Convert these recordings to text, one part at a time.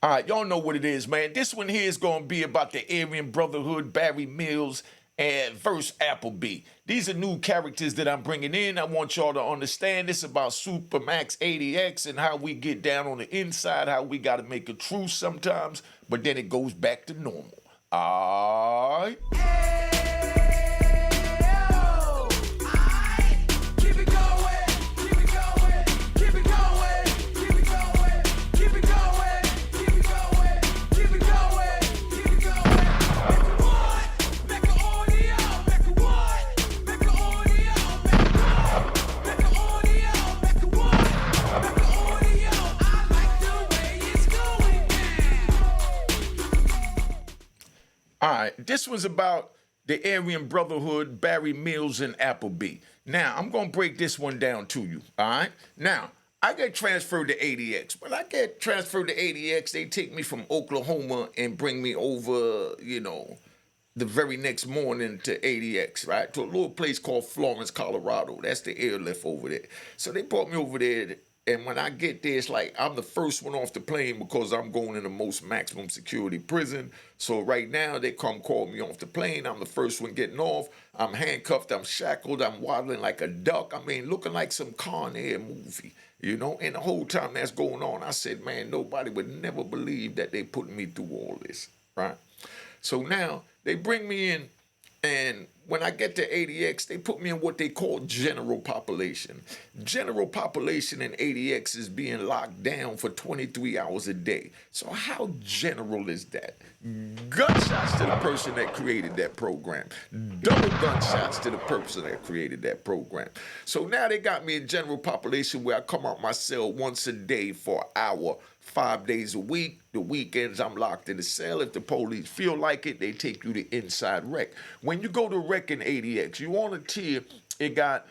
All right, y'all know what it is, man. This one here is going to be about the Aryan Brotherhood, Barry Mills, and verse Applebee. These are new characters that I'm bringing in. I want y'all to understand this about Supermax ADX and how we get down on the inside, how we got to make a truce sometimes, but then it goes back to normal. All right. All right, this was about the Aryan Brotherhood, Barry Mills, and Applebee. Now, I'm going to break this one down to you, all right? Now, I get transferred to ADX. When I get transferred to ADX, they take me from Oklahoma and bring me over, the very next morning to ADX, right? To a little place called Florence, Colorado. That's the airlift over there. So they brought me over there. And when I get there, it's like I'm the first one off the plane because I'm going in the most maximum security prison. So right now, they come call me off the plane. I'm the first one getting off. I'm handcuffed. I'm shackled. I'm waddling like a duck. I mean, looking like some Con Air movie, And the whole time that's going on, I said, man, nobody would never believe that they put me through all this, right? So now they bring me in. And when I get to ADX, they put me in what they call general population. General population in ADX is being locked down for 23 hours a day. So how general is that? Gunshots to the person that created that program. Double gunshots to the person that created that program. So now they got me in general population where I come out my cell once a day for an hour, 5 days a week. The weekends, I'm locked in the cell. If the police feel like it, they take you to inside rec. When you go to rec in ADX, you on a tier, it got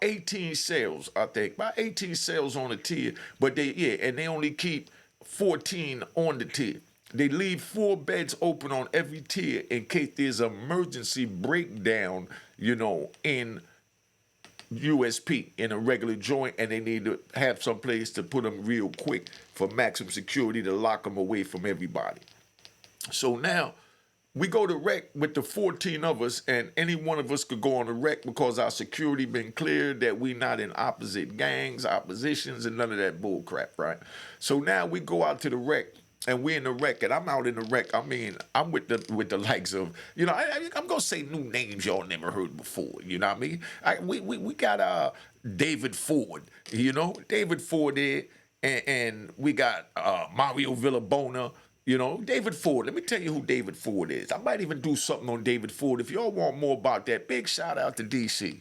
18 cells, I think. About 18 cells on a tier, but they only keep 14 on the tier. They leave 4 beds open on every tier in case there's an emergency breakdown, in USP in a regular joint, and they need to have some place to put them real quick for maximum security to lock them away from everybody. So now we go to rec with the 14 of us, and any one of us could go on the rec because our security been cleared, that we not in opposite gangs, oppositions, and none of that bull crap, right? So now we go out to the rec. And we're in the rec, and I'm out in the rec. I mean, I'm with the likes of, I'm gonna say new names y'all never heard before. You know what I mean? We got David Ford. David Ford there, and we got Mario Villabona. David Ford. Let me tell you who David Ford is. I might even do something on David Ford. If y'all want more about that, big shout out to DC.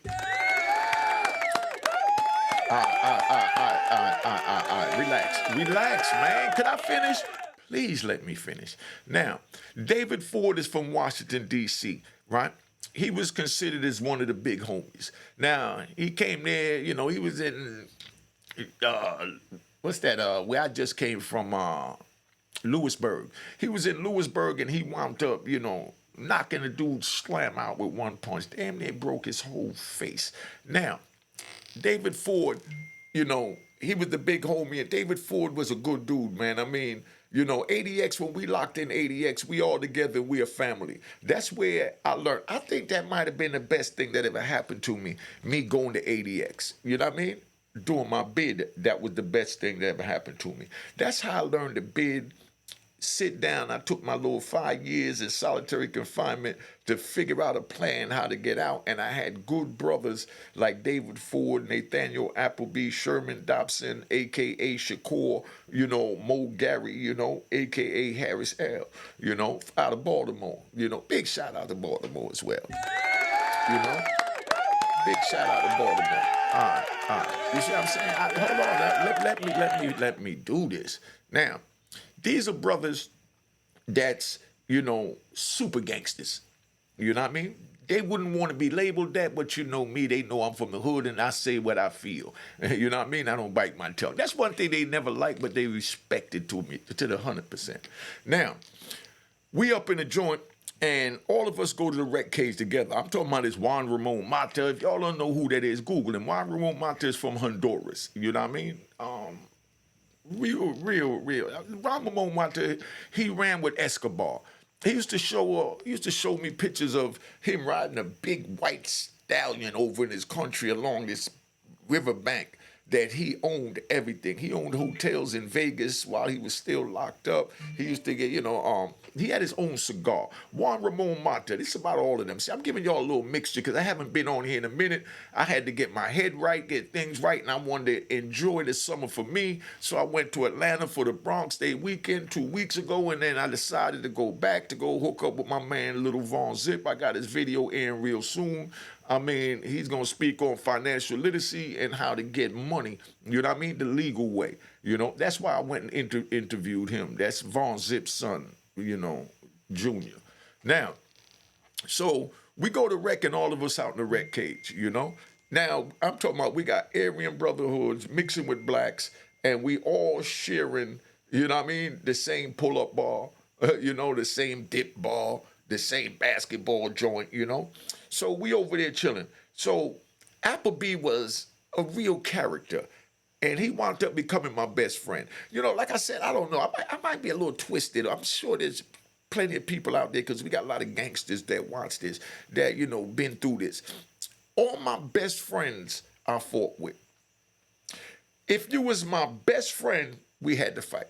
Relax, man. Could I finish? Please let me finish. Now, David Ford is from Washington, D.C., right? He was considered as one of the big homies. Now, he came there, he was in, where I just came from, Lewisburg. He was in Lewisburg, and he wound up, knocking a dude slam out with one punch. Damn near broke his whole face. Now, David Ford, he was the big homie, and David Ford was a good dude, man. I mean, ADX, when we locked in ADX, we all together, we a family. That's where I learned. I think that might have been the best thing that ever happened to me going to ADX. You know what I mean? Doing my bid, that was the best thing that ever happened to me. That's how I learned to bid. Sit down. I took my little 5 years in solitary confinement to figure out a plan how to get out. And I had good brothers like David Ford, Nathaniel Applebee, Sherman Dobson, a.k.a. Shakur, Mo Gary, a.k.a. Harris L., out of Baltimore. Big shout out to Baltimore as well. Big shout out to Baltimore. All right. You see what I'm saying? Hold on. Let me do this. Now, these are brothers that's, super gangsters. You know what I mean? They wouldn't want to be labeled that, but me, they know I'm from the hood and I say what I feel. You know what I mean? I don't bite my tongue. That's one thing they never liked, but they respected to me to the 100%. Now, we up in the joint, and all of us go to the rec cage together. I'm talking about this Juan Ramon Mata. If y'all don't know who that is, Google him. Juan Ramon Mata is from Honduras. You know what I mean? real. Ramon Mata, he ran with Escobar. He used to show me pictures of him riding a big white stallion over in his country along this riverbank that he owned everything. He owned hotels in Vegas while he was still locked up. He used to get, he had his own cigar. Juan Ramon Mata, this is about all of them. See, I'm giving y'all a little mixture because I haven't been on here in a minute. I had to get my head right, get things right, and I wanted to enjoy the summer for me. So I went to Atlanta for the Bronx Day weekend 2 weeks ago, and then I decided to go back to go hook up with my man, Little Von Zip. I got his video airing real soon. I mean, he's going to speak on financial literacy and how to get money, you know what I mean, the legal way. That's why I went and interviewed him. That's Von Zip's son, Junior. Now, so we go to rec and all of us out in the rec cage, Now, I'm talking about we got Aryan Brotherhoods mixing with blacks, and we all sharing, the same pull-up ball, the same dip ball, the same basketball joint, So we over there chilling. So Applebee was a real character, and he wound up becoming my best friend. Like I said, I don't know. I might be a little twisted. I'm sure there's plenty of people out there because we got a lot of gangsters that watch this, that, been through this. All my best friends I fought with. If you was my best friend, we had to fight.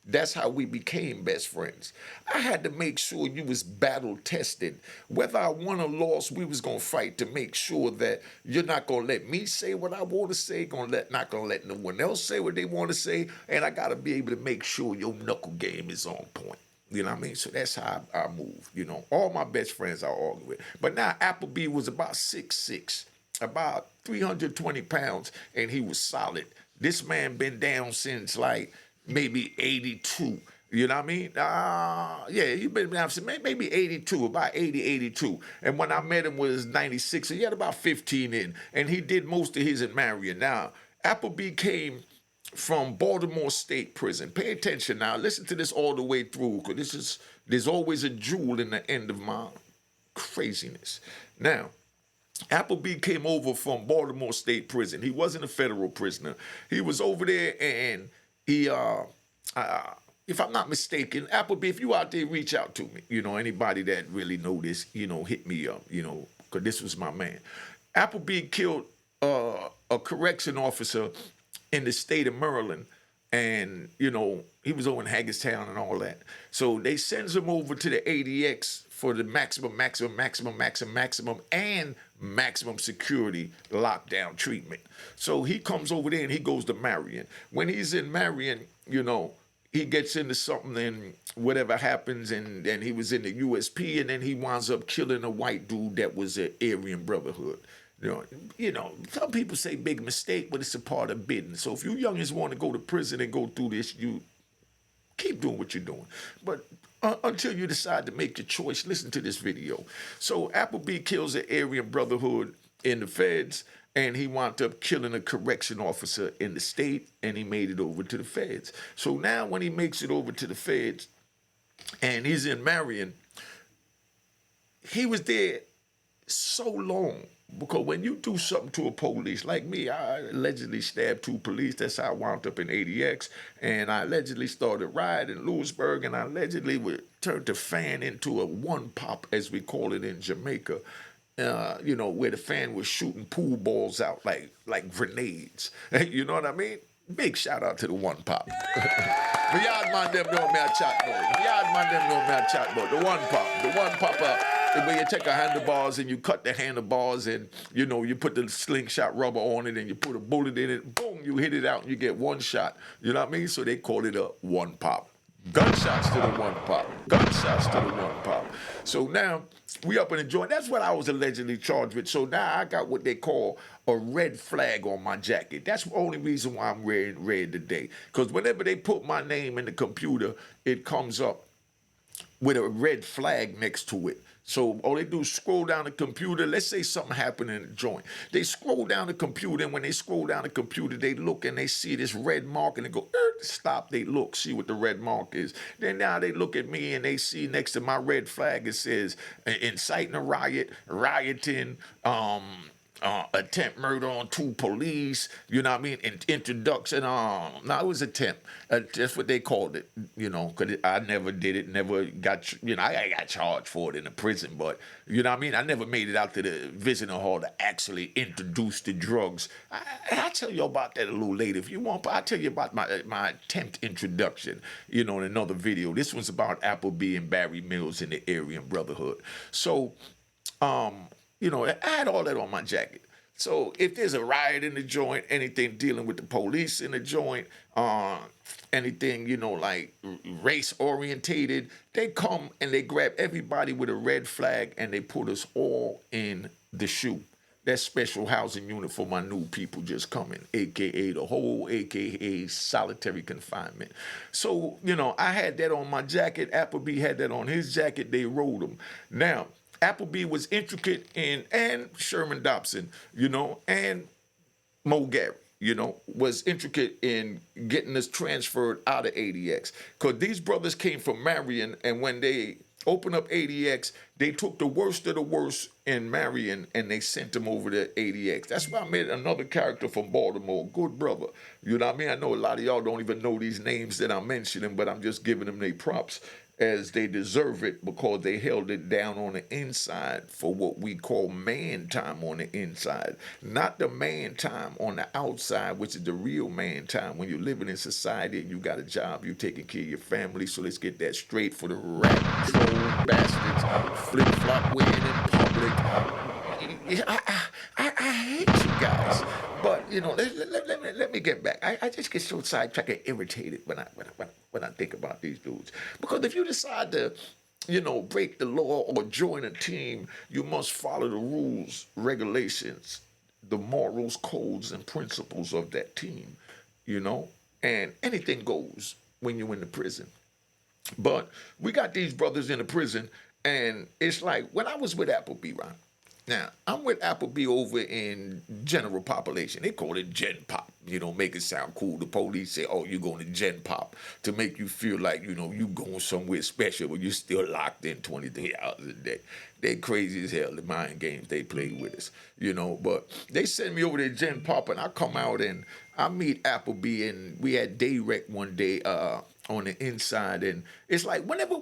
That's how we became best friends. I had to make sure you was battle tested. Whether I won or lost, we was gonna fight to make sure that you're not gonna let me say what I want to say, not gonna let no one else say what they want to say, and I gotta be able to make sure your knuckle game is on point. You know what I mean? So that's how I move. All my best friends I argue with. But now Applebee was about 6'6", about 320 pounds, and he was solid. This man been down since like maybe 82. You know what I mean? Yeah, he been down since maybe 82, about 80, 82. And when I met him was 96, so he had about 15 in. And he did most of his in Marion. Now, Applebee came from Baltimore State Prison. Pay attention now. Listen to this all the way through, because there's always a jewel in the end of my craziness. Now, Applebee came over from Baltimore State Prison. He wasn't a federal prisoner. He was over there, and he, if I'm not mistaken, Applebee, if you out there, reach out to me. Anybody that really know this, hit me up, because this was my man. Applebee killed a correction officer in the state of Maryland, and, he was over in Hagerstown and all that. So they sends him over to the ADX for the maximum, and maximum security lockdown treatment. So he comes over there and he goes to Marion. When he's in Marion, he gets into something and whatever happens, and then he was in the USP, and then he winds up killing a white dude that was an Aryan Brotherhood. Some people say big mistake, but it's a part of bidding. So if you youngins want to go to prison and go through this, you keep doing what you're doing. But until you decide to make your choice, listen to this video. So Applebee kills the Aryan Brotherhood in the feds, and he wound up killing a correction officer in the state, and he made it over to the feds. So now when he makes it over to the feds, and he's in Marion, he was there so long. Because when you do something to a police, like me, I allegedly stabbed 2 police. That's how I wound up in ADX. And I allegedly started riding in Lewisburg, and I allegedly would turn the fan into a one pop, as we call it in Jamaica, where the fan was shooting pool balls out like grenades. You know what I mean? Big shout out to the one pop. Yard man them know me a chat about. Yard man them know me a chat about. The one pop. The one pop where you take a handlebars and you cut the handlebars, and you put the slingshot rubber on it and you put a bullet in it. Boom, you hit it out and you get one shot. You know what I mean? So they call it a one pop. Gunshots to the one pop. Gunshots to the one pop. So now we up in the joint. That's what I was allegedly charged with. So now I got what they call a red flag on my jacket. That's the only reason why I'm wearing red today. Because whenever they put my name in the computer, it comes up with a red flag next to it. So all they do is scroll down the computer. Let's say something happened in the joint. They scroll down the computer, and when they scroll down the computer, they look and they see this red mark, and they go, stop. They look, see what the red mark is. Then now they look at me, and they see next to my red flag, it says inciting a riot, rioting, attempt murder on 2 police, you know what I mean? Introduction, no, it was attempt. That's what they called it, you know, because I never did it, never got, you know, I got charged for it in the prison, but, you know what I mean? I never made it out to the visiting hall to actually introduce the drugs. I'll tell you about that a little later if you want, but I'll tell you about my attempt introduction, you know, in another video. This one's about Applebee and Barry Mills and the Aryan Brotherhood. So, you know, I had all that on my jacket. So if there's a riot in the joint, anything dealing with the police in the joint, anything, you know, like race orientated, they come and they grab everybody with a red flag and they put us all in the shoe. That special housing unit for my new people just coming, AKA the whole, AKA solitary confinement. So, you know, I had that on my jacket. Applebee had that on his jacket. They rolled them. Now, Applebee was intricate in, and Sherman Dobson, you know, and Mo Gary, you know, was intricate in getting us transferred out of ADX. Because these brothers came from Marion, and when they opened up ADX, they took the worst of the worst in Marion, and they sent them over to ADX. That's why I made another character from Baltimore, good brother. You know what I mean? I know a lot of y'all don't even know these names that I'm mentioning, but I'm just giving them their props as they deserve it because they held it down on the inside for what we call man time on the inside. Not the man time on the outside, which is the real man time when you're living in society and you got a job, you're taking care of your family. So let's get that straight for the rat troll bastards, flip-flop wearing in public. I hate you guys, but you know, let me get back. I just get so sidetracked and irritated when I think about these dudes. Because if you decide to, you know, break the law or join a team, you must follow the rules, regulations, the morals, codes, and principles of that team. You know, and anything goes when you're in the prison. But we got these brothers in the prison, and it's like when I was with Applebee, right? Now, I'm with Applebee over in general population. They call it Gen Pop, you know, make it sound cool. The police say, oh, you're going to Gen Pop to make you feel like, you know, you going somewhere special, but you're still locked in 23 hours a day. They crazy as hell, the mind games they play with us, you know. But they send me over to Gen Pop, and I come out and I meet Applebee, and we had day rec one day on the inside. And it's like whenever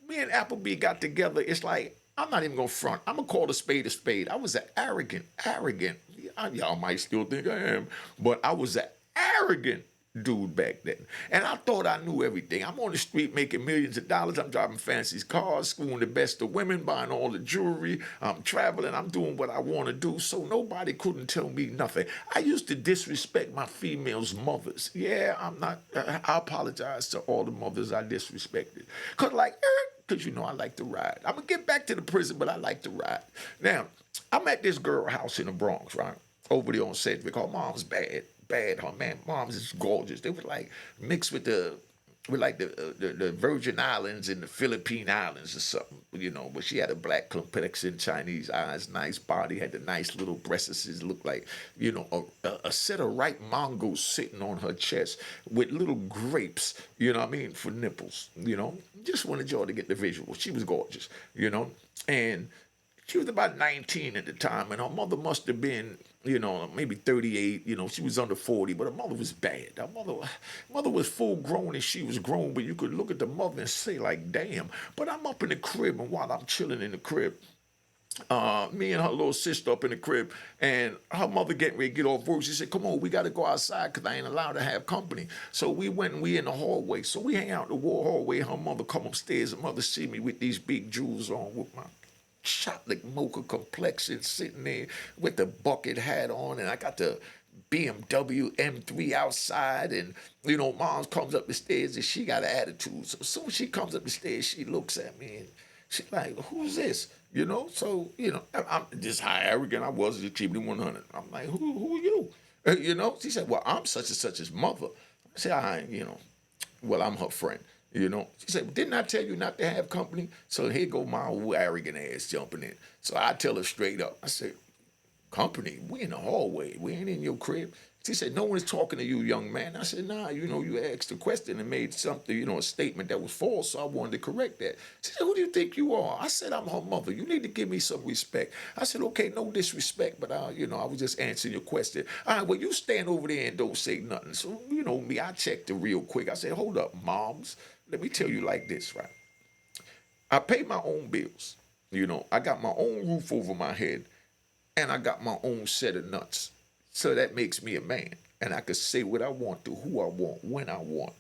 me and Applebee got together, it's like, I'm not even gonna front. I'm gonna call a spade a spade. I was an arrogant. Y'all might still think I am, but I was an arrogant dude back then. And I thought I knew everything. I'm on the street making millions of dollars. I'm driving fancy cars, schooling the best of women, buying all the jewelry. I'm traveling. I'm doing what I want to do. So nobody couldn't tell me nothing. I used to disrespect my females' mothers. Yeah, I'm not. I apologize to all the mothers I disrespected. Because, you know, I like to ride. I'm going to get back to the prison, but I like to ride. Now, I'm at this girl house in the Bronx, right? Over there on Sedgwick. Her mom's bad. Her mom's is gorgeous. They were like mixed with the Virgin Islands and the Philippine Islands or something, you know. But she had a black complexion, Chinese eyes, nice body, had the nice little breasts, looked like, you know, a set of ripe mangoes sitting on her chest with little grapes, you know what I mean, for nipples, you know. Just wanted y'all to get the visual. She was gorgeous, you know, and she was about 19 at the time, and her mother must have been, you know, maybe 38. You know, she was under 40, but her mother was bad. Her mother was full grown and she was grown, but you could look at the mother and say, like, damn. But I'm up in the crib, and while I'm chilling in the crib, me and her little sister up in the crib, and her mother getting ready to get off work. She said, come on, we got to go outside because I ain't allowed to have company. So we went and we in the hallway. So we hang out in the hallway. Her mother come upstairs, and mother see me with these big jewels on with my chocolate mocha complexion sitting there with the bucket hat on, and I got the BMW M3 outside, and, you know, mom comes up the stairs and she got an attitude. So as soon as she comes up the stairs, she looks at me and she's like, who's this? You know, so, you know, I'm just how arrogant I was, just keeping it 100. I'm like, who are you? You know, she said, well, I'm such and such's mother. I said, you know, well, I'm her friend. You know, she said, didn't I tell you not to have company? So here go my old arrogant ass jumping in. So I tell her straight up. I said, Company? We in the hallway. We ain't in your crib. She said, no one is talking to you, young man. I said, nah, you asked a question and made something, a statement that was false, so I wanted to correct that. She said, who do you think you are? I said, I'm her mother. You need to give me some respect. I said, okay, no disrespect, but, I was just answering your question. All right, well, you stand over there and don't say nothing. So, me, I checked it real quick. I said, hold up, moms. Let me tell you like this, right? I pay my own bills. I got my own roof over my head, and I got my own set of nuts. So that makes me a man. And I can say what I want to who I want, when I want.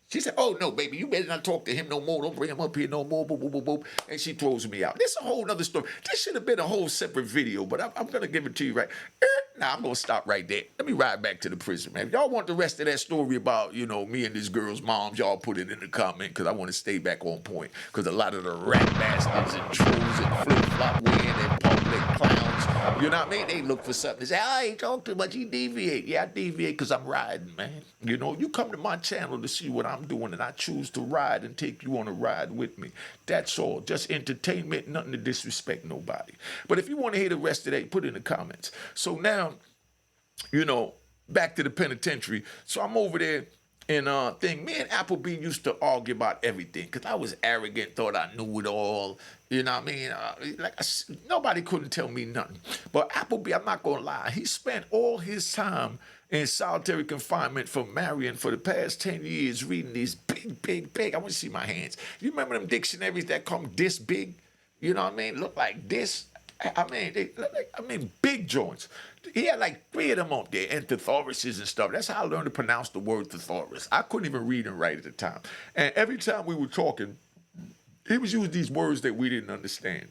She said, oh, no, baby, you better not talk to him no more. Don't bring him up here no more. Boop, boop, boop, boop. And she throws me out. This is a whole other story. This should have been a whole separate video, but I'm going to give it to you right. Now, I'm going to stop right there. Let me ride back to the prison, man. If y'all want the rest of that story about, me and this girl's moms, y'all put it in the comment because I want to stay back on point. Because a lot of the rat bastards and trolls and flip-flop wearing and public clowns, you know what I mean? They look for something to say, oh, he talk too much, he deviate. Yeah, I deviate because I'm riding, man. You come to my channel to see what I'm doing, and I choose to ride and take you on a ride with me. That's all. Just entertainment, nothing to disrespect nobody. But if you want to hear the rest of that, put it in the comments. So now, back to the penitentiary. So I'm over there and me and Applebee used to argue about everything because I was arrogant, thought I knew it all. You know what I mean? Nobody couldn't tell me nothing. But Applebee, I'm not going to lie, he spent all his time in solitary confinement from Marion for the past 10 years reading these big, I want to see my hands. You remember them dictionaries that come this big? You know what I mean? Look like this. Big joints. He had like 3 of them up there, and thesauruses and stuff. That's how I learned to pronounce the word thesaurus. I couldn't even read and write at the time. And every time we were talking, he was using these words that we didn't understand.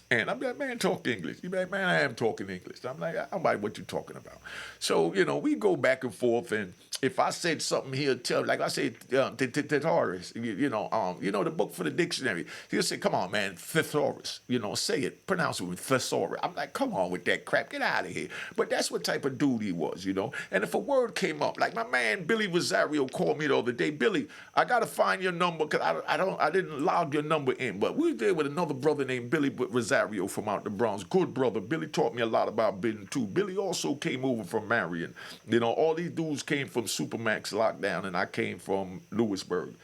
And I'm like, man, talk English. He's like, man, I am talking English. I'm like, I'm like, what you talking about? So, we go back and forth, and if I said something, he'll tell, like I said, thesaurus, the book for the dictionary. He'll say, come on, man, thesaurus, say it, pronounce it with thesaurus. I'm like, come on with that crap, get out of here. But that's what type of dude he was, And if a word came up, like my man Billy Rosario called me the other day, Billy, I got to find your number because I didn't log your number in. But we were there with another brother named Billy Rosario from out the Bronx. Good brother. Billy taught me a lot about bidding too. Billy also came over from Marion. All these dudes came from Supermax lockdown, and I came from Lewisburg.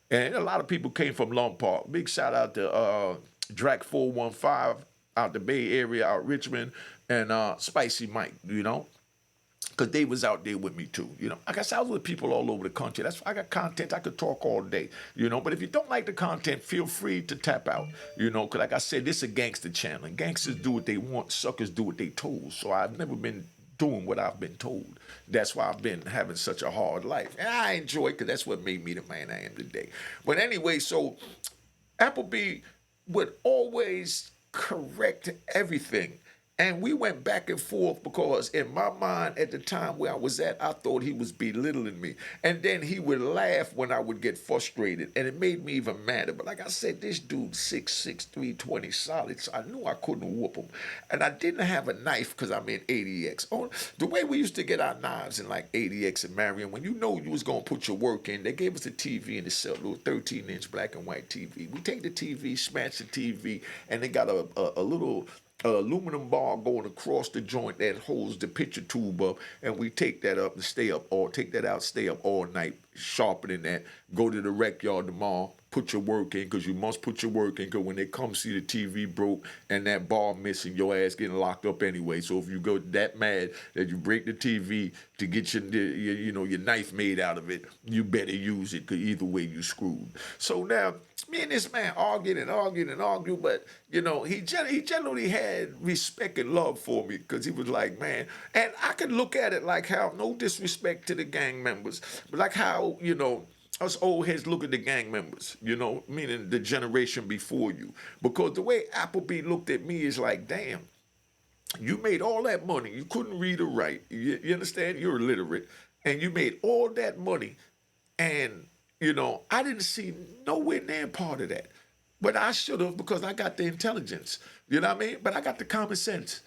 And a lot of people came from Long Park. Big shout out to Drac 415 out the Bay Area, out Richmond, and Spicy Mike, because they was out there with me too. Like I said, I was with people all over the country. That's why I got content. I could talk all day, But if you don't like the content, feel free to tap out, Because like I said, this is a gangster channel. And gangsters do what they want. Suckers do what they told. So I've never been doing what I've been told. That's why I've been having such a hard life. And I enjoy it because that's what made me the man I am today. But anyway, so Applebee would always correct everything. And we went back and forth because in my mind at the time where I was at, I thought he was belittling me. And then he would laugh when I would get frustrated. And it made me even madder. But like I said, this dude 6'6", 320 solid. So I knew I couldn't whoop him. And I didn't have a knife because I'm in ADX. The way we used to get our knives in like ADX and Marion, when you was going to put your work in, they gave us a TV in the cell, little 13-inch black and white TV. We take the TV, smash the TV, and they got a little aluminum bar going across the joint that holds the picture tube up, and we take that up and stay up, or take that out, stay up all night, sharpening that, go to the rec yard tomorrow, put your work in, because you must put your work in, because when they come see the TV broke and that bar missing, your ass getting locked up anyway. So if you go that mad that you break the TV to get your knife made out of it, you better use it, because either way you screwed. So now, me and this man argued, but, he generally had respect and love for me, because he was like, man, and I could look at it like how, no disrespect to the gang members, but like how, us old heads look at the gang members, meaning the generation before you. Because the way Applebee looked at me is like, damn, you made all that money. You couldn't read or write. You understand? You're illiterate. And you made all that money. And, I didn't see nowhere near part of that. But I should have, because I got the intelligence. You know what I mean? But I got the common sense.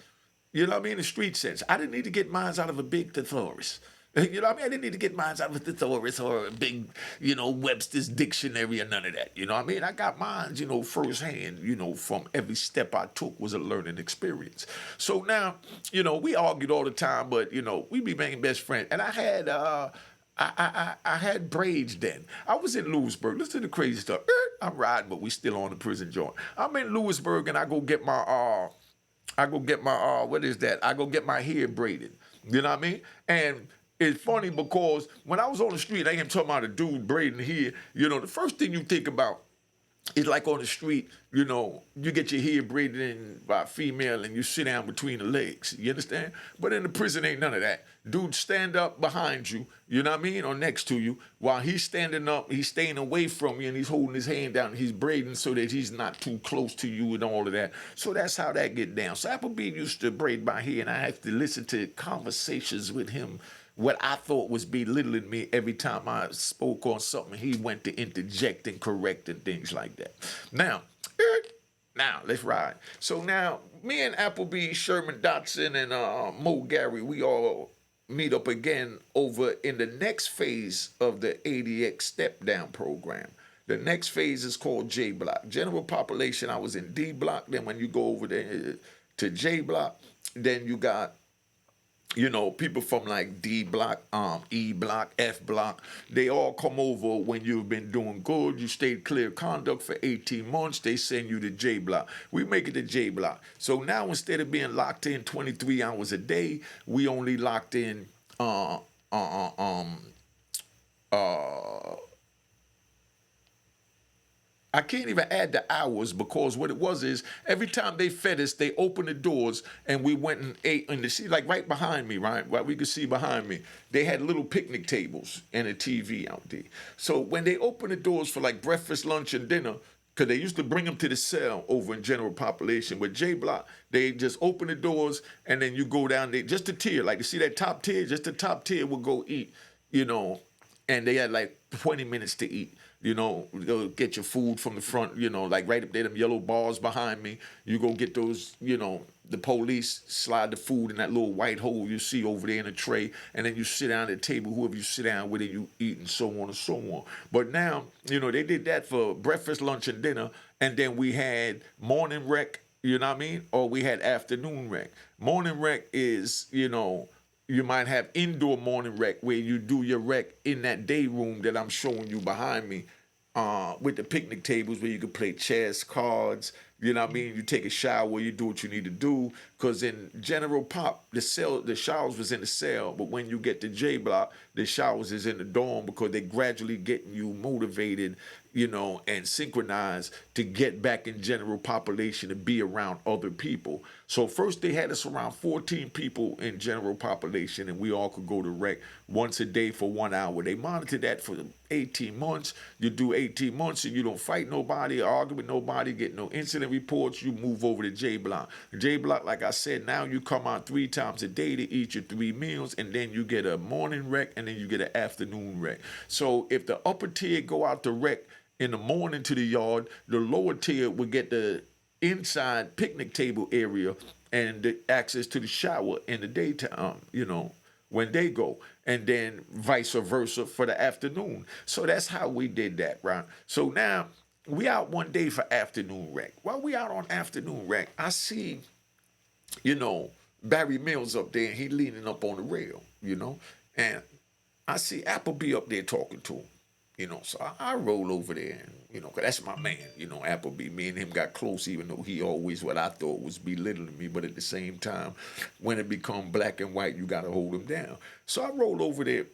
You know what I mean? The street sense. I didn't need to get mines out of a big thesaurus. You know what I mean? I didn't need to get mine out of the thesaurus or a big, Webster's dictionary or none of that. You know what I mean? I got mine, firsthand, from every step I took was a learning experience. So now, we argued all the time, but, we be making best friends. And I had, I had braids then. I was in Lewisburg. Listen to the crazy stuff. I'm riding, but we still on the prison joint. I'm in Lewisburg and I go get my what is that? I go get my hair braided. You know what I mean? And it's funny because when I was on the street, I ain't talking about a dude braiding hair. The first thing you think about is like on the street, you get your hair braided in by a female and you sit down between the legs. You understand? But in the prison ain't none of that. Dude stand up behind you, you know what I mean, or next to you, while he's standing up, he's staying away from you and he's holding his hand down and he's braiding so that he's not too close to you and all of that. So that's how that get down. So Applebee used to braid my hair and I have to listen to conversations with him what I thought was belittling me every time I spoke on something. He went to interject and correct and things like that. Now, let's ride. So now, me and Applebee, Sherman Dotson, and Mo Gary, we all meet up again over in the next phase of the ADX step down program. The next phase is called J Block. General population, I was in D Block. Then when you go over there to J Block, then you got people from like D Block, E Block, F Block, they all come over when you've been doing good. You stayed clear conduct for 18 months. They send you to J Block. We make it to J Block. So now instead of being locked in 23 hours a day, we only locked in uh, I can't even add the hours because what it was is every time they fed us, they opened the doors and we went and ate in the sea, like right behind me, right? What we could see behind me. They had little picnic tables and a TV out there. So when they opened the doors for like breakfast, lunch, and dinner, because they used to bring them to the cell over in general population. With J Block, they just open the doors and then you go down there, just a tier. Like you see that top tier, just the top tier will go eat, and they had like 20 minutes to eat. They'll get your food from the front, like right up there, them yellow bars behind me. You go get those, the police slide the food in that little white hole you see over there in a tray, and then you sit down at the table, whoever you sit down with, and you eat, and so on and so on. But now, they did that for breakfast, lunch, and dinner, and then we had morning rec, you know what I mean? Or we had afternoon rec. Morning rec is, you might have indoor morning rec where you do your rec in that day room that I'm showing you behind me with the picnic tables where you can play chess, cards, you know what I mean? You take a shower, you do what you need to do. Because in general pop, the showers was in the cell, but when you get to J Block, the showers is in the dorm because they gradually getting you motivated, and synchronized to get back in general population and be around other people. So first they had us around 14 people in general population and we all could go to rec once a day for 1 hour. They monitored that for 18 months. You do 18 months and you don't fight nobody, argue with nobody, get no incident reports, you move over to J Block. J Block, like I said, now you come out 3 times a day to eat your 3 meals and then you get a morning rec and then you get an afternoon rec. So if the upper tier go out to rec in the morning to the yard, the lower tier would get the inside picnic table area and the access to the shower in the daytime, when they go, and then vice versa for the afternoon. So that's how we did that, right? So now we out one day for afternoon rec. While we out on afternoon rec, I see, Barry Mills up there, and he leaning up on the rail, and I see Applebee up there talking to him. So I roll over there, and, 'cause that's my man, Applebee. Me and him got close, even though he always what I thought was belittling me. But at the same time, when it become black and white, you got to hold him down. So I roll over there,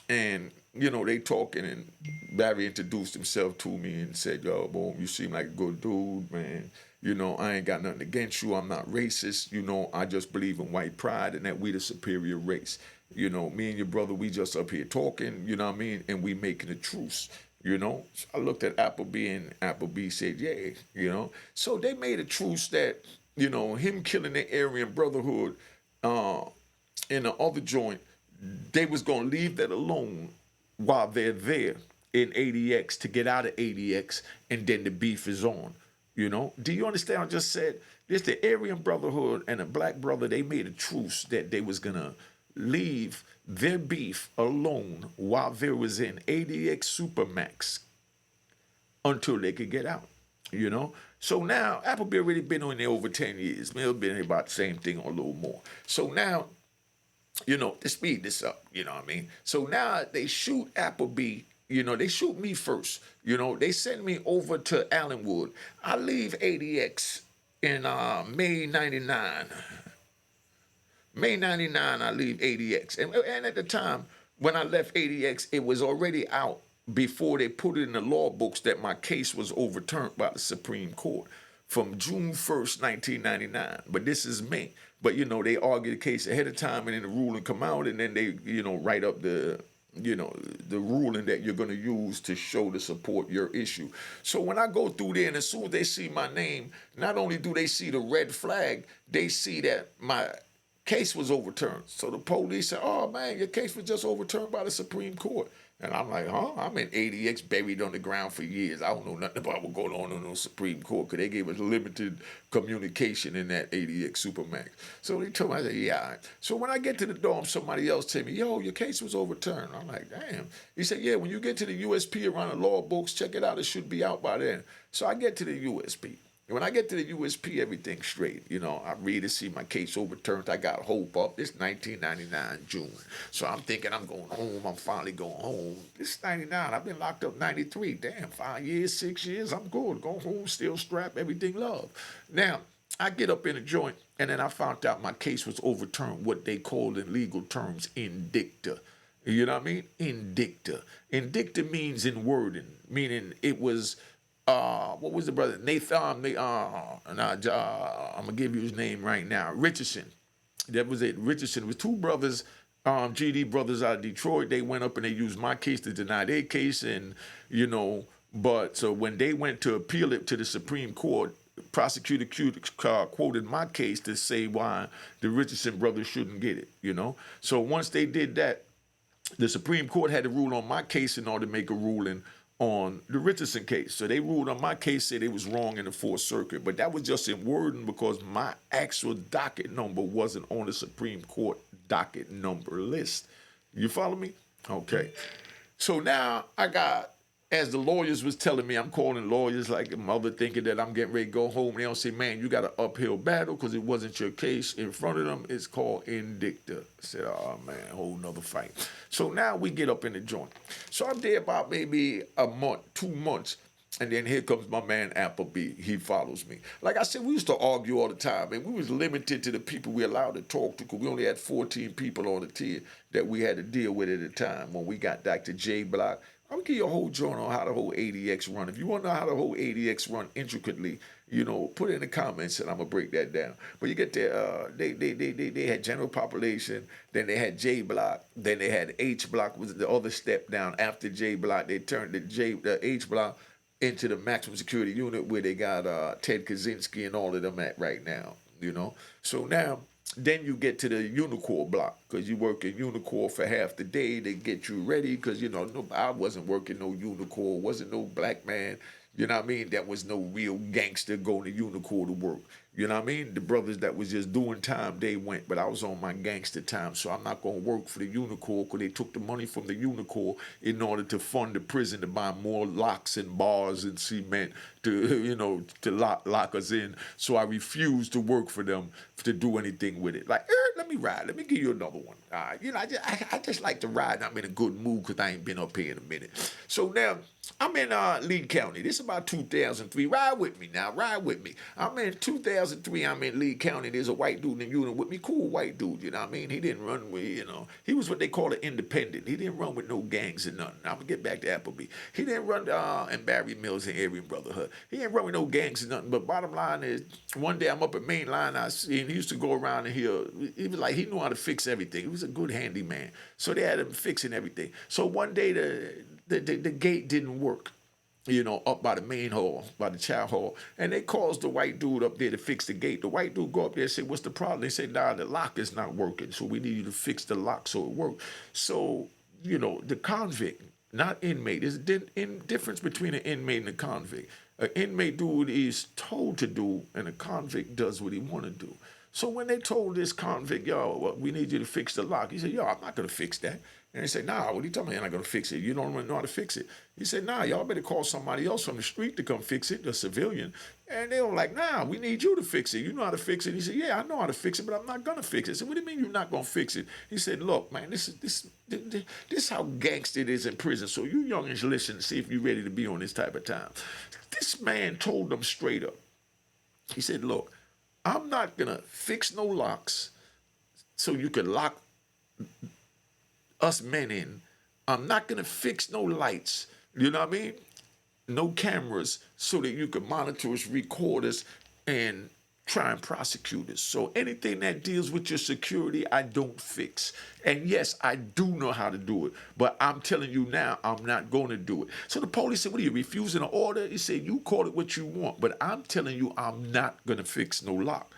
and, they talking, and Barry introduced himself to me and said, yo, boy, you seem like a good dude, man. I ain't got nothing against you. I'm not racist. I just believe in white pride and that we the superior race. Me and your brother, we just up here talking, you know what I mean? And we making a truce, So I looked at Applebee and Applebee said, yeah, So they made a truce that, him killing the Aryan Brotherhood in the other joint, they was going to leave that alone while they're there in ADX to get out of ADX and then the beef is on. Do you understand what I just said? This the Aryan Brotherhood and a black brother, they made a truce that they was gonna, leave their beef alone while they was in ADX Supermax until they could get out, you know? So now, Applebee already been on there over 10 years. Mill been about the same thing or a little more. So now, you know, to speed this up, you know what I mean? So now they shoot Applebee, you know, they shoot me first. You know, they send me over to Allenwood. I leave ADX in May 99. May 99, I leave ADX. And at the time, when I left ADX, it was already out before they put it in the law books that my case was overturned by the Supreme Court from June 1st, 1999. But this is May. But, you know, they argue the case ahead of time and then the ruling come out and then they, you know, write up the, you know, the ruling that you're going to use to show to support your issue. So when I go through there and as soon as they see my name, not only do they see the red flag, they see that my case was overturned. So the police said, oh man, your case was just overturned by the Supreme Court. And I'm like, huh? I'm in ADX buried on the ground for years. I don't know nothing about what's going on in the Supreme Court because they gave us limited communication in that ADX Supermax. So they told me, I said, yeah. All right. So when I get to the dorm, somebody else tell me, yo, your case was overturned. I'm like, damn. He said, yeah, when you get to the USP around the law books, check it out. It should be out by then. So I get to the USP. When I get to the USP, everything's straight. You know, I read to see my case overturned. I got hope up. It's 1999, June. So I'm thinking I'm going home. I'm finally going home. It's 99. I've been locked up 93. Damn, 5 years, 6 years. I'm good. Go home, still strapped, everything love. Now, I get up in a joint, and then I found out my case was overturned, what they call in legal terms, in dicta. You know what I mean? In dicta. In dicta means in wording, meaning it was... what was the brother? Nathan, I'm gonna give you his name right now. Richardson. That was it. Richardson. It was two brothers, GD brothers out of Detroit. They went up and they used my case to deny their case, and you know, but so when they went to appeal it to the Supreme Court, prosecutor quoted my case to say why the Richardson brothers shouldn't get it, you know. So once they did that, the Supreme Court had to rule on my case in order to make a ruling on the Richardson case. So they ruled on my case, said it was wrong in the Fourth Circuit. But that was just in wording because my actual docket number wasn't on the Supreme Court docket number list. You follow me? Okay. So now I got, as the lawyers was telling me, I'm calling lawyers like a mother thinking that I'm getting ready to go home. They don't say, man, you got an uphill battle because it wasn't your case. In front of them, it's called in dicta. I said, oh, man, whole nother fight. So now we get up in the joint. So I'm there about maybe a month, 2 months. And then here comes my man Applebee. He follows me. Like I said, we used to argue all the time, and we was limited to the people we allowed to talk to because we only had 14 people on the tier that we had to deal with at the time. When we got Dr. J Block, I'll give you a whole joint on how the whole ADX run. If you want to know how the whole ADX run intricately, you know, put it in the comments and I'm gonna break that down. But you get there, they had general population, then they had J Block, then they had H Block was the other step down. After J Block, they turned the H Block into the maximum security unit where they got Ted Kaczynski and all of them at right now, you know. So now, then you get to the Unicore block because you work in Unicore for half the day. They get you ready because, you know, no, I wasn't working no Unicore, wasn't no black man, you know what I mean? That was no real gangster going to Unicore to work. You know what I mean? The brothers that was just doing time, they went, but I was on my gangster time, so I'm not going to work for the Unicore because they took the money from the Unicore in order to fund the prison to buy more locks and bars and cement to, you know, to lock us in. So I refused to work for them to do anything with it. Like, let me ride. Let me give you another one. You know, I just like to ride. I'm in a good mood because I ain't been up here in a minute. So now, I'm in Lee County. This is about 2003. Ride with me now. Ride with me. I'm in 2003. I'm in Lee County. There's a white dude in the unit with me. Cool white dude, you know what I mean? He didn't run with, you know. He was what they call an independent. He didn't run with no gangs and nothing. I'm going to get back to Applebee. He didn't run in Barry Mills and Aryan Brotherhood. He didn't run with no gangs and nothing. But bottom line is, one day I'm up at Main Line. I see him. He used to go around and he was like, he knew how to fix everything. He was a good handyman. So they had him fixing everything. So one day the gate didn't work, you know, up by the main hall, by the chow hall. And they calls the white dude up there to fix the gate. The white dude go up there and say, what's the problem? They say, nah, the lock is not working. So we need you to fix the lock so it works. So, you know, the convict, not inmate, there's a difference between an inmate and a convict. An inmate do what he's told to do, and a convict does what he want to do. So when they told this convict, yo, well, we need you to fix the lock, he said, yo, I'm not going to fix that. And they said, nah, what are you talking about? You're not going to fix it. You don't even know how to fix it. He said, nah, y'all better call somebody else from the street to come fix it, a civilian. And they were like, nah, we need you to fix it. You know how to fix it. He said, yeah, I know how to fix it, but I'm not going to fix it. I said, what do you mean you're not going to fix it? He said, look, man, this is how gangster it is in prison. So you youngins listen and see if you're ready to be on this type of time. This man told them straight up. He said, look, I'm not going to fix no locks so you can lock us men in. I'm not going to fix no lights, you know what I mean? No cameras so that you can monitor us, record us, and try and prosecute us. So anything that deals with your security, I don't fix. And yes, I do know how to do it, but I'm telling you now, I'm not going to do it. So the police said, what are you, refusing an order? He said, you call it what you want, but I'm telling you, I'm not going to fix no lock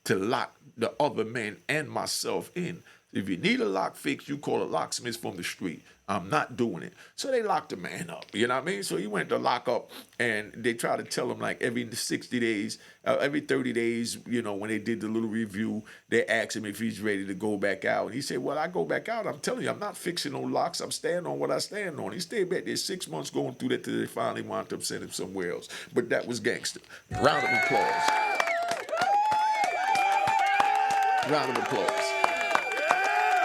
to lock the other men and myself in. If you need a lock fix, you call a locksmith from the street. I'm not doing it. So they locked the man up, you know what I mean? So he went to lock up, and they tried to tell him like every 60 days, every 30 days, you know, when they did the little review, they asked him if he's ready to go back out. And he said, well, I go back out. I'm telling you, I'm not fixing no locks. I'm standing on what I stand on. He stayed back there 6 months going through that till they finally wound up sending him somewhere else. But that was gangster. Round of applause. Round of applause.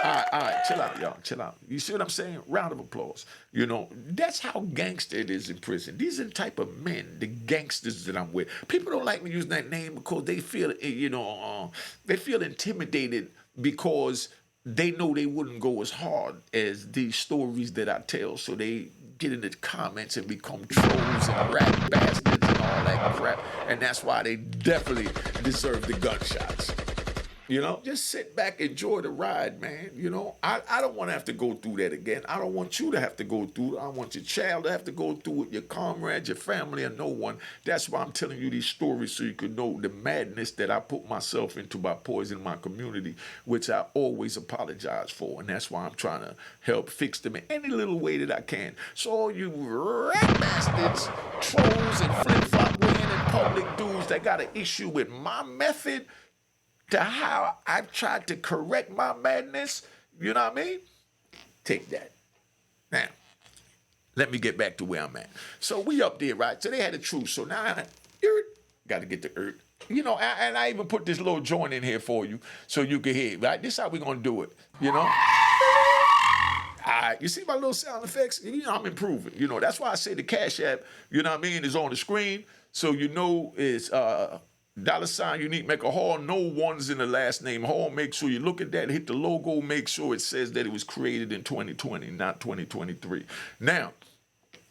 All right, chill out, y'all, chill out. You see what I'm saying? Round of applause. You know, that's how gangster it is in prison. These are the type of men, the gangsters that I'm with. People don't like me using that name because they feel, they feel intimidated because they know they wouldn't go as hard as these stories that I tell. So they get in the comments and become trolls and rat bastards and all that crap. And that's why they definitely deserve the gunshots. You know, just sit back, enjoy the ride, man. You know, I don't want to have to go through that again. I don't want you to have to go through it. I don't want your child to have to go through it, your comrades, your family, and no one. That's why I'm telling you these stories so you can know the madness that I put myself into by poisoning my community, which I always apologize for. And that's why I'm trying to help fix them in any little way that I can. So all you rat bastards, trolls, and flip-flop wearing in public dudes that got an issue with my method, to how I've tried to correct my madness, you know what I mean? Take that. Now, let me get back to where I'm at. So we up there, right? So they had a truce. So now, got to get the earth. You know, and I even put this little joint in here for you so you can hear it, right? This is how we're going to do it, you know? All right, you see my little sound effects? You know, I'm improving. You know, that's why I say the Cash App, you know what I mean, is on the screen. So you know it's $ Unique Mecca Hall, no ones in the last name Hall. Make sure you look at that, hit the logo, make sure it says that it was created in 2020, not 2023. Now,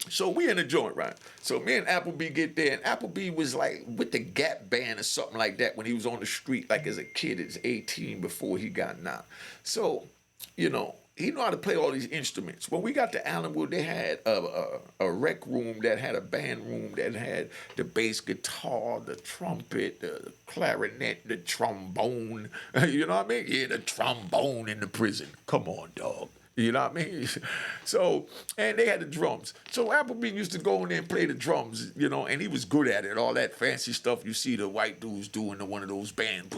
so we in the joint, right? So me and Applebee get there, and Applebee was like with the Gap band or something like that when he was on the street, like as a kid, at 18 before he got knocked. So, you know, he knew how to play all these instruments. When we got to Allenwood, they had a rec room that had a band room that had the bass guitar, the trumpet, the clarinet, the trombone. You know what I mean? Yeah, the trombone in the prison. Come on, dog. You know what I mean? So, and they had the drums. So Applebee used to go in there and play the drums, you know, and he was good at it. All that fancy stuff you see the white dudes doing to one of those bands.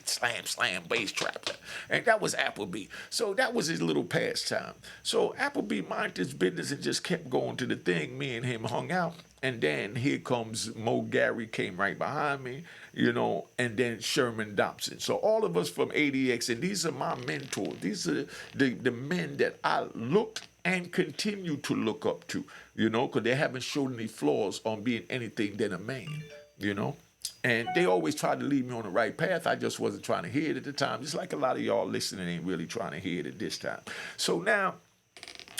Slam, slam, bass trap. And that was Applebee. So that was his little pastime. So Applebee minded his business and just kept going to the thing. Me and him hung out. And then here comes Mo Gary, came right behind me, you know, and then Sherman Dobson. So all of us from ADX, and these are my mentors. These are the men that I looked and continue to look up to, you know, because they haven't shown any flaws on being anything than a man, you know. And they always tried to lead me on the right path. I just wasn't trying to hear it at the time. Just like a lot of y'all listening ain't really trying to hear it at this time. So now,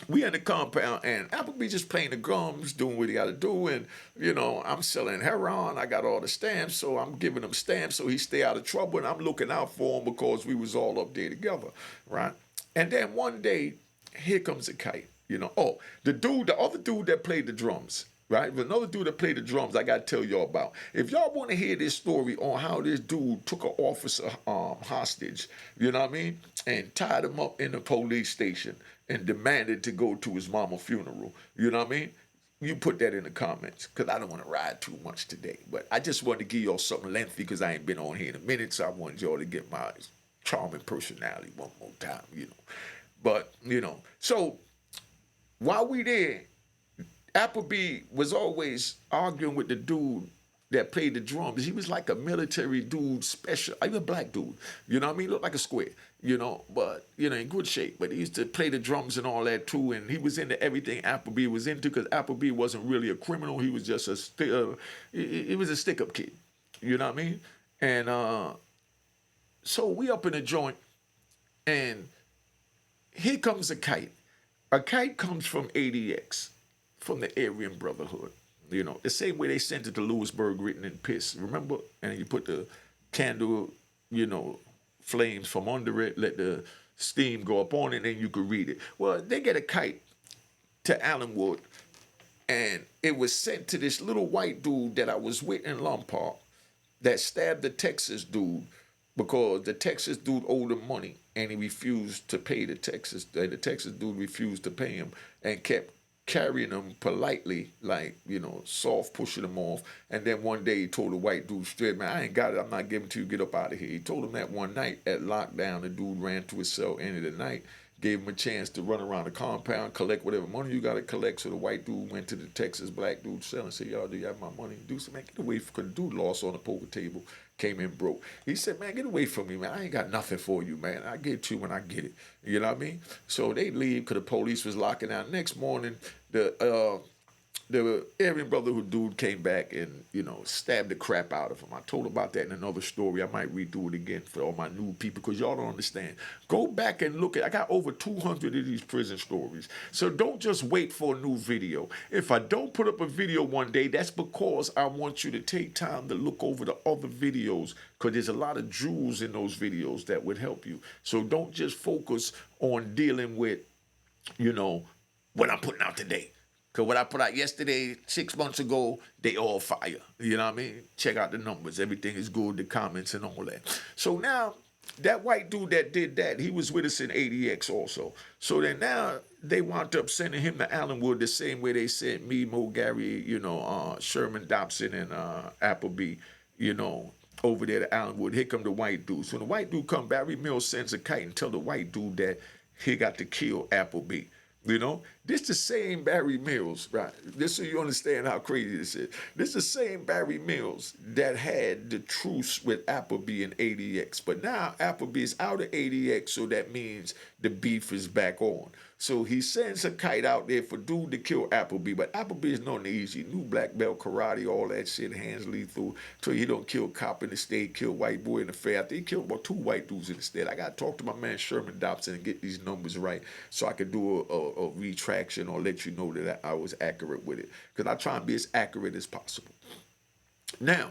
we in the compound, and Applebee just playing the drums, doing what he got to do, and, you know, I'm selling heroin. I got all the stamps, so I'm giving him stamps so he stay out of trouble, and I'm looking out for him because we was all up there together, right? And then one day, here comes a kite, you know. Oh, the other dude that played the drums, right? Another dude that played the drums, I got to tell y'all about. If y'all want to hear this story on how this dude took an officer hostage, you know what I mean, and tied him up in the police station, and demanded to go to his mama's funeral. You know what I mean? you put that in the comments because I don't want to ride too much today. But I just wanted to give y'all something lengthy because I ain't been on here in a minute, so I wanted y'all to get my charming personality one more time, But, so while we there, Applebee was always arguing with the dude that played the drums. He was like a military dude, special, even a black dude. You know what I mean? Looked like a square, but, in good shape. But he used to play the drums and all that too. And he was into everything Applebee was into because Applebee wasn't really a criminal. He was just he was a stick-up kid. You know what I mean? And so we up in the joint and here comes a kite. A kite comes from ADX, from the Aryan Brotherhood. The same way they sent it to Lewisburg written in piss. Remember? And you put the candle, flames from under it, let the steam go up on it, and you could read it. Well, they get a kite to Allenwood, and it was sent to this little white dude that I was with in Lombard that stabbed the Texas dude because the Texas dude owed him money, and he refused to pay the Texas dude refused to pay him and kept carrying him politely, like, soft pushing him off. And then one day he told the white dude straight, man, I ain't got it. I'm not giving it to you. Get up out of here. He told him that one night at lockdown. The dude ran to his cell, ended the night, gave him a chance to run around the compound, collect whatever money you got to collect. So the white dude went to the Texas black dude's cell and said, y'all, do you have my money? Dude said, man, get away from me. Dude lost on the poker table, came in broke. He said, man, get away from me, man. I ain't got nothing for you, man. I get it to you when I get it. You know what I mean? So they leave because the police was locking down. Next morning, the Aryan Brotherhood dude came back and, stabbed the crap out of him. I told about that in another story. I might redo it again for all my new people because y'all don't understand. Go back and look I got over 200 of these prison stories. So don't just wait for a new video. If I don't put up a video one day, that's because I want you to take time to look over the other videos because there's a lot of jewels in those videos that would help you. So don't just focus on dealing with, what I'm putting out today. Because what I put out yesterday, 6 months ago, they all fire. You know what I mean? Check out the numbers. Everything is good, the comments and all that. So now, that white dude that did that, he was with us in ADX also. So then now, they wound up sending him to Allenwood the same way they sent me, Mo Gary, Sherman Dobson and Applebee, over there to Allenwood. Here come the white dude. So when the white dude come, Barry Mills sends a kite and tell the white dude that he got to kill Applebee. This the same Barry Mills, right? This so you understand how crazy this is. This the same Barry Mills that had the truce with Applebee and ADX. But now Applebee is out of ADX, so that means the beef is back on. So he sends a kite out there for dude to kill Applebee. But Applebee is nothing easy. New black belt, karate, all that shit, hands lethal. So he don't kill cop in the state, kill white boy in the fair. I think he killed about 2 white dudes in the state. I got to talk to my man Sherman Dobson and get these numbers right so I could do a retraction or let you know that I was accurate with it. Because I try and be as accurate as possible. Now,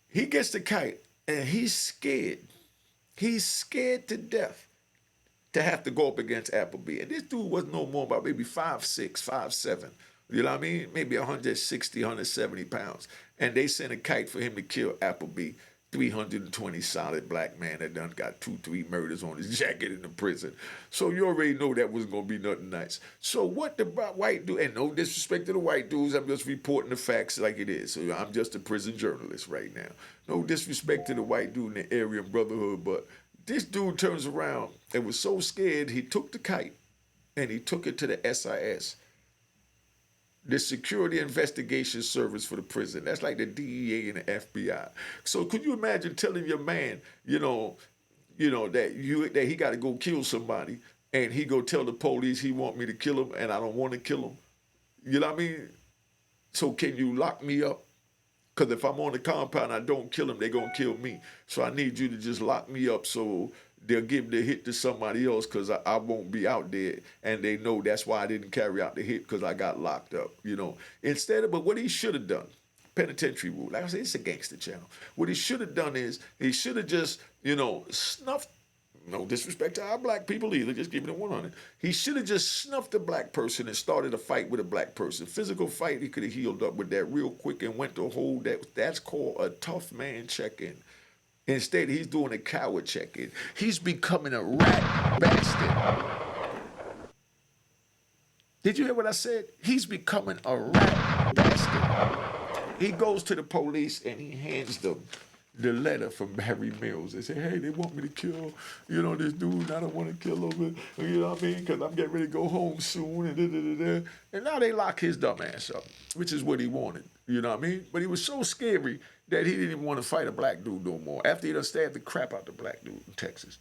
he gets the kite and he's scared. He's scared to death to have to go up against Applebee. And this dude was no more about maybe 5'6", 5'7". You know what I mean? Maybe 160, 170 pounds. And they sent a kite for him to kill Applebee. 320 solid black man that done got 2-3 murders on his jacket in the prison. So you already know that wasn't going to be nothing nice. So what the white dude, and no disrespect to the white dudes, I'm just reporting the facts like it is. So I'm just a prison journalist right now. No disrespect to the white dude in the Aryan Brotherhood, but this dude turns around and was so scared, he took the kite and he took it to the SIS, the Security Investigation Service for the prison. That's like the DEA and the FBI. So could you imagine telling your man, that he got to go kill somebody, and he go tell the police he want me to kill him, and I don't want to kill him? You know what I mean? So can you lock me up? Because if I'm on the compound, I don't kill him, they're going to kill me. So I need you to just lock me up so they'll give the hit to somebody else because I won't be out there. And they know that's why I didn't carry out the hit because I got locked up, But what he should have done, penitentiary rule, like I said, it's a gangster channel. What he should have done is he should have just, snuffed. No disrespect to our black people either, just giving it 100. He should have just snuffed a black person and started a fight with a black person. Physical fight, he could have healed up with that real quick and went to hold that. That's called a tough man check-in. Instead, he's doing a coward check-in. He's becoming a rat bastard. Did you hear what I said? He's becoming a rat bastard. He goes to the police and he hands them the letter from Barry Mills. They say, hey, they want me to kill, this dude, and I don't want to kill him, you know what I mean? Because I'm getting ready to go home soon, and da-da-da-da. And now they lock his dumb ass up, which is what he wanted, you know what I mean? But he was so scary that he didn't even want to fight a black dude no more after he done stabbed the crap out the black dude in Texas.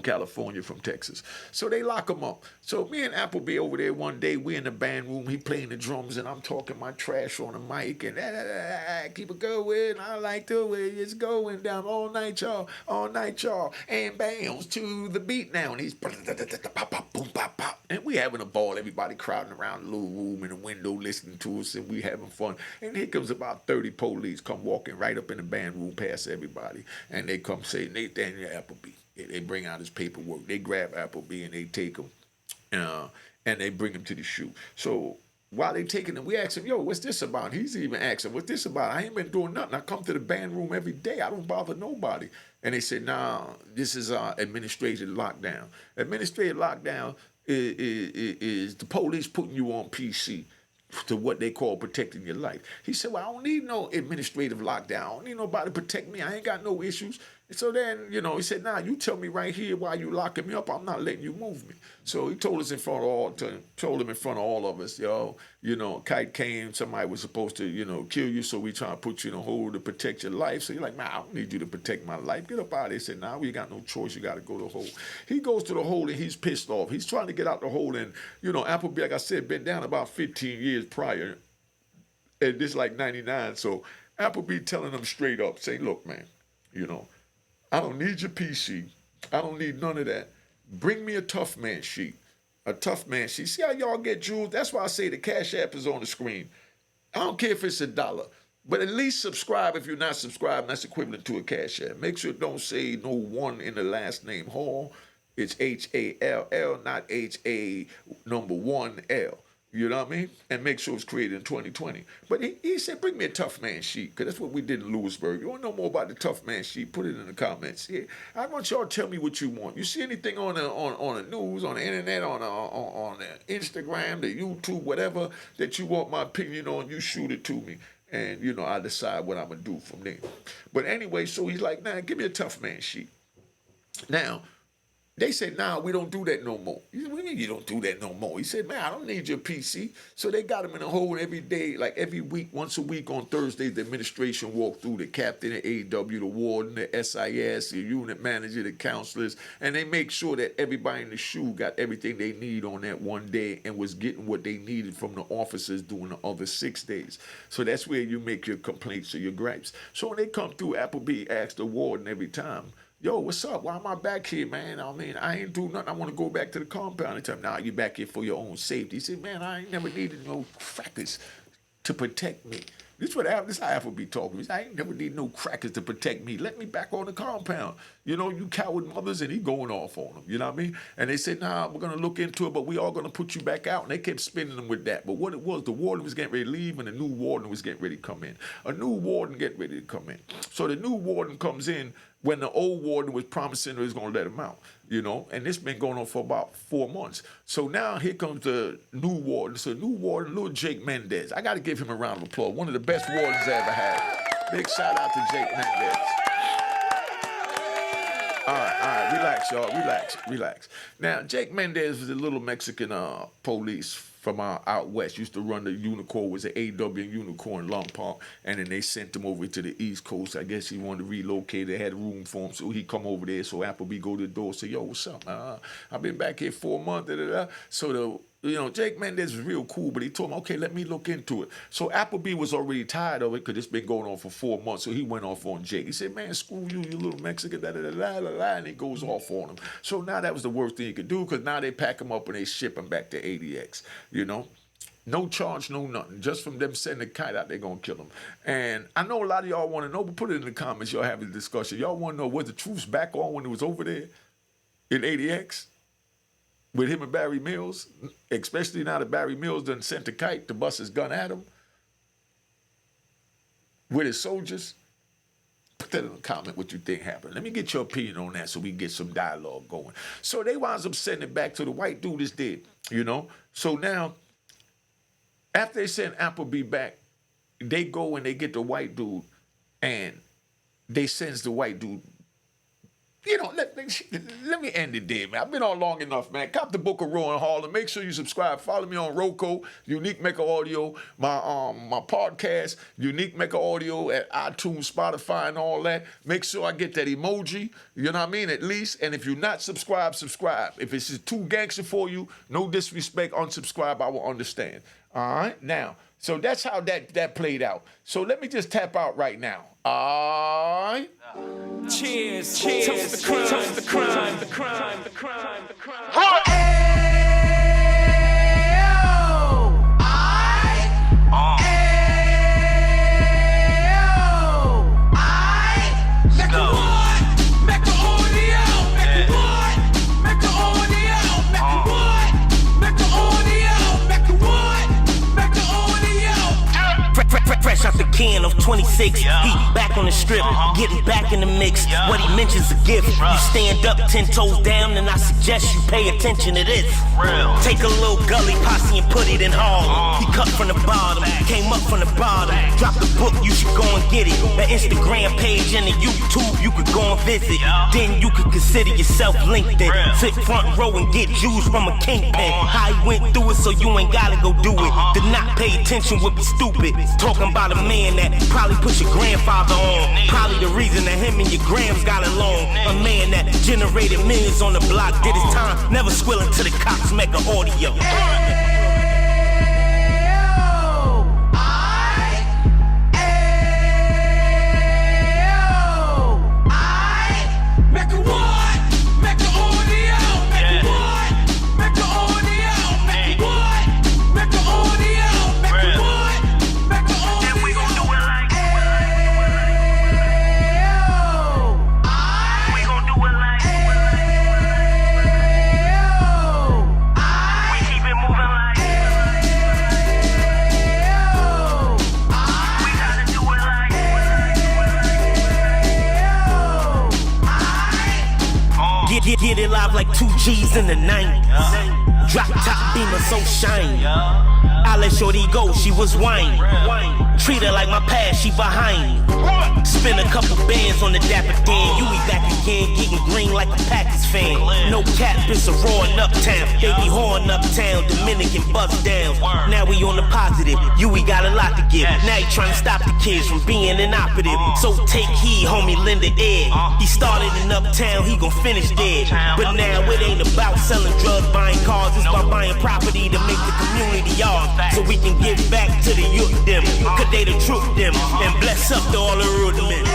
California from Texas. So they lock him up. So me and Applebee over there one day, we in the band room, he playing the drums, and I'm talking my trash on the mic, and keep it going, I like the way it's going down all night, y'all, and bounce to the beat now, and he's and we having a ball, everybody crowding around the little room in the window listening to us, and we having fun. And here comes about 30 police come walking right up in the band room past everybody, and they come say, Nathaniel Applebee. They bring out his paperwork. They grab Applebee and they take him, and they bring him to the shoe. So while they taking him, we ask him, yo, what's this about? He's even asking, what's this about? I ain't been doing nothing. I come to the band room every day. I don't bother nobody. And they said, nah, this is administrative lockdown. Administrative lockdown is the police putting you on PC to what they call protecting your life. He said, well, I don't need no administrative lockdown. I don't need nobody to protect me. I ain't got no issues. And so then, he said, nah, you tell me right here while you locking me up, I'm not letting you move me. So he told us told him in front of all of us, Kite came, somebody was supposed to, kill you, so we trying to put you in a hole to protect your life. So he's like, nah, I don't need you to protect my life. Get up out of there. He said, nah, we got no choice. You got to go to the hole. He goes to the hole and he's pissed off. He's trying to get out the hole, and, Applebee, like I said, been down about 15 years prior, and this like 99. So Applebee telling him straight up, say, look, man, I don't need your PC. I don't need none of that. Bring me a tough man sheet. A tough man sheet. See how y'all get jewels? That's why I say the Cash App is on the screen. I don't care if it's $1, but at least subscribe if you're not subscribed. That's equivalent to a Cash App. Make sure it don't say no 1 in the last name Hall. It's Hall, not HA1L. You know what I mean? And make sure it's created in 2020. But he said, bring me a tough man sheet, because that's what we did in Lewisburg. You want to know more about the tough man sheet? Put it in the comments. Yeah, I want y'all to tell me what you want. You see anything on the news, on the internet, on the Instagram, the YouTube, whatever that you want my opinion on, you shoot it to me. And, I decide what I'm going to do from there. But anyway, so he's like, nah, give me a tough man sheet. Now, they said, nah, we don't do that no more. He said, what do you mean you don't do that no more? He said, man, I don't need your PC. So they got him in a hole every day, like every week, once a week on Thursdays, the administration walked through, the captain, the AW, the warden, the SIS, the unit manager, the counselors, and they make sure that everybody in the shoe got everything they need on that one day and was getting what they needed from the officers during the other 6 days. So that's where you make your complaints or your gripes. So when they come through, Applebee asks the warden every time, yo, what's up? Why am I back here, man? I mean, I ain't do nothing. I want to go back to the compound. He tell me, nah, you back here for your own safety. He said, man, I ain't never needed no crackers to protect me. This is how Applebee talking. He said, I ain't never need no crackers to protect me. Let me back on the compound. You coward mothers, and he going off on them. You know what I mean? And they said, nah, we're going to look into it, but we are going to put you back out. And they kept spinning them with that. But what it was, the warden was getting ready to leave, and the new warden was getting ready to come in. A new warden get ready to come in. So the new warden comes in when the old warden was promising he was going to let him out, and this been going on for about 4 months. So now here comes the new warden. So new warden, little Jake Mendez. I got to give him a round of applause. One of the best wardens I ever had. Big shout out to Jake Mendez. All right, relax, y'all, relax. Now, Jake Mendez was a little Mexican police from out west. Used to run the Unicorn, was an AW Unicorn Lump Park, and then they sent him over to the East Coast. I guess he wanted to relocate. They had room for him, so he come over there. So Applebee go to the door, say, yo, what's up, man? I've been back here 4 months, da-da-da. So Jake Mendez was real cool, but he told him, okay, let me look into it. So Applebee was already tired of it because it's been going on for 4 months, so he went off on Jake. He said, man, screw you, you little Mexican, da-da-da-da-da-da, and he goes off on him. So now that was the worst thing he could do, because now they pack him up and they ship him back to ADX, No charge, no nothing. Just from them sending the kite out, they're going to kill him. And I know a lot of y'all want to know, but put it in the comments. Y'all have a discussion. Y'all want to know, was the troops back on when it was over there in ADX? With him and Barry Mills, especially now that Barry Mills done sent the kite to bust his gun at him with his soldiers. Tell in the comment what you think happened. Let me get your opinion on that so we can get some dialogue going. So they winds up sending it back to the white dude is dead, you know? So now, after they send Applebee back, they go and they get the white dude and they sends the white dude. You know, let me end it there, man. I've been on long enough, man. Cop the book of Rowan Hall and make sure you subscribe. Follow me on Roku, Unique Mecca Audio, my podcast, Unique Mecca Audio at iTunes, Spotify, and all that. Make sure I get that emoji, you know what I mean, at least. And if you're not subscribed, subscribe. If it's too gangster for you, no disrespect, unsubscribe, I will understand. All right? Now, so that's how that played out. So let me just tap out right now. All right? Cheers, cheers, toast the crime, toast the crime, the crime, the crime, the crime. Fresh out the can of 26, he back on the strip, getting back in the mix. What he mentions a gift. You stand up 10 toes down, and I suggest you pay attention to this. Take a little gully posse and put it in Harlem. He cut from the bottom, came up from the bottom. Drop the book, you should go and get it. The Instagram page and the YouTube, you could go and visit. Then you could consider yourself LinkedIn. Sit front row and get Jews from a kingpin. How he went through it, so you ain't gotta go do it. To not pay attention would be stupid. Talking about a man that probably put your grandfather on. Probably the reason that him and your grams got along. A man that generated millions on the block, did his time, never squilling to the cops, Mecca Audio. Get it live like 2 G's in the 90s. Drop top beamer so shiny. I let shorty go, she was whining. Treat her like my past, she behind me. Spend a couple bands on the dapper Dan. You be back again, getting green like a Packers fan. No cap, it's a roaring uptown. Baby horn uptown, Dominican bust down. Now we on the positive, we got a lot to give. Now he trying to stop the kids from being inoperative. So take heed, homie, lend an ear. He started in uptown, he gon' finish dead. But now it ain't about selling drugs, buying cars. It's about buying property to make the community yours. So we can give back to the youth them. Cause they the truth them. And bless up to all the rudiments.